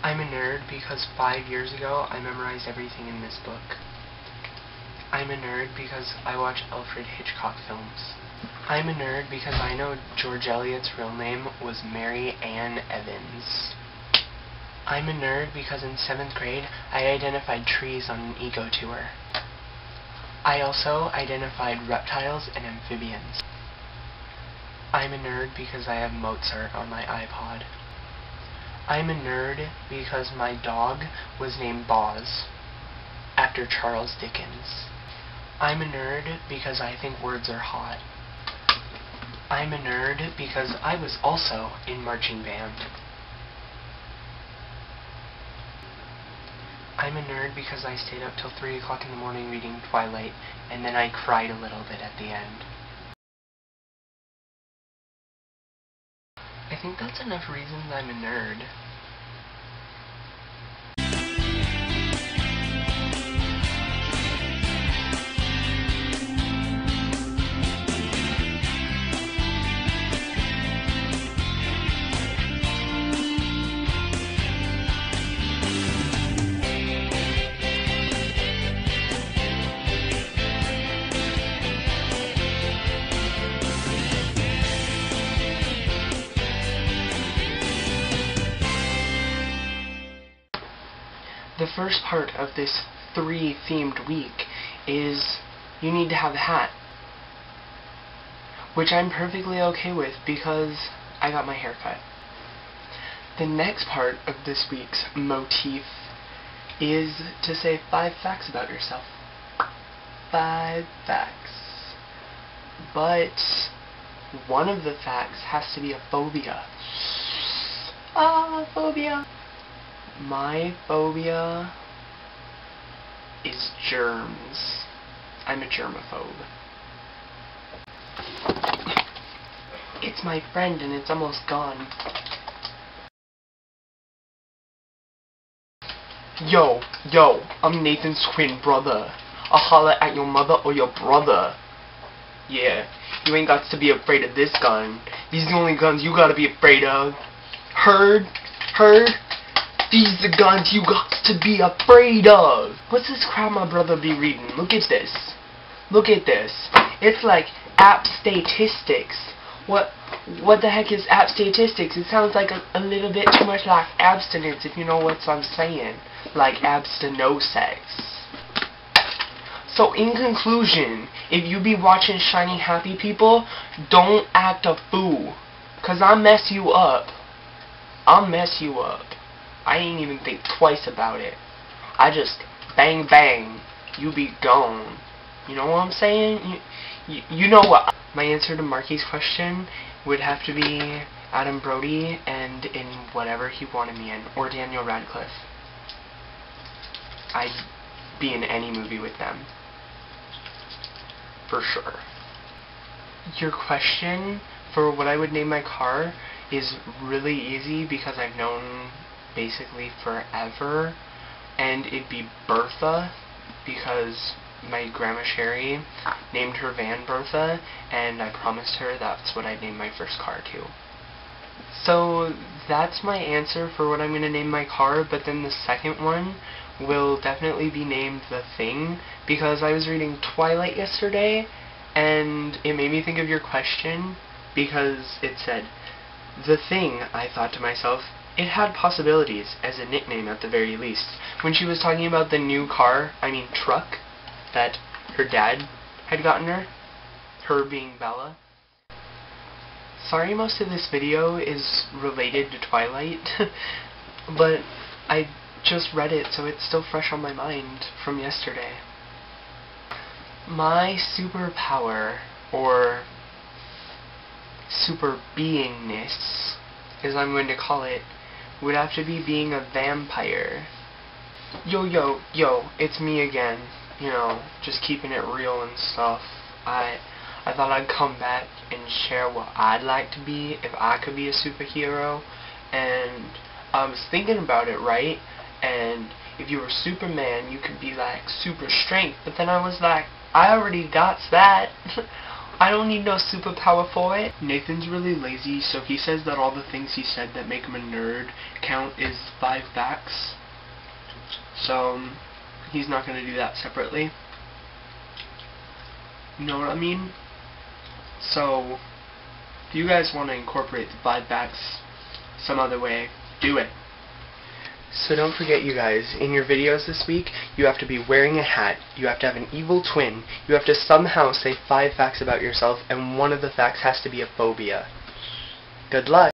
I'm a nerd because 5 years ago I memorized everything in this book. I'm a nerd because I watch Alfred Hitchcock films. I'm a nerd because I know George Eliot's real name was Mary Ann Evans. I'm a nerd because in 7th grade I identified trees on an eco tour. I also identified reptiles and amphibians. I'm a nerd because I have Mozart on my iPod. I'm a nerd because my dog was named Boz, after Charles Dickens. I'm a nerd because I think words are hot. I'm a nerd because I was also in marching band. I'm a nerd because I stayed up till 3 o'clock in the morning reading Twilight, and then I cried a little bit at the end. I think that's enough reasons I'm a nerd. The first part of this 3-themed week is you need to have a hat, which I'm perfectly okay with because I got my hair cut. The next part of this week's motif is to say 5 facts about yourself. 5 facts. But one of the facts has to be a phobia. Phobia. My phobia is germs. I'm a germaphobe. It's my friend and it's almost gone. Yo, I'm Nathan's twin brother. I'll holler at your mother or your brother. Yeah, you ain't got to be afraid of this gun. These are the only guns you gotta be afraid of. Heard? These are the guns you got to be afraid of. What's this crap my brother be reading? Look at this. Look at this. It's like app statistics. What the heck is app statistics? It sounds like a little bit too much like abstinence, if you know what I'm saying. Like abstinosex. So in conclusion, if you be watching shiny happy people, don't act a fool. Cause I'll mess you up. I ain't even think twice about it. I just bang bang, you be gone. You know what I'm saying? You know what? My answer to Marky's question would have to be Adam Brody and in whatever he wanted me in, or Daniel Radcliffe. I'd be in any movie with them. For sure. Your question for what I would name my car is really easy because I've known basically forever, and it'd be Bertha because my grandma Sherry named her van Bertha, and I promised her that's what I'd name my first car to. So that's my answer for what I'm going to name my car, but then the second one will definitely be named The Thing, because I was reading Twilight yesterday, and it made me think of your question, because it said, The Thing, I thought to myself, it had possibilities as a nickname at the very least. When she was talking about the new truck, that her dad had gotten her being Bella. Sorry most of this video is related to Twilight, but I just read it so it's still fresh on my mind from yesterday. My superpower, or super beingness, as I'm going to call it, would have to be being a vampire. Yo, it's me again. You know, just keeping it real and stuff. I thought I'd come back and share what I'd like to be if I could be a superhero. And I was thinking about it, right? And if you were Superman, you could be like super strength. But then I was like, I already got that. I don't need no superpower for it. Nathan's really lazy, so he says that all the things he said that make him a nerd count is 5 facts. So, he's not going to do that separately. You know what I mean? So, if you guys want to incorporate the 5 facts some other way, do it. So don't forget, you guys, in your videos this week, you have to be wearing a hat, you have to have an evil twin, you have to somehow say 5 facts about yourself, and one of the facts has to be a phobia. Good luck!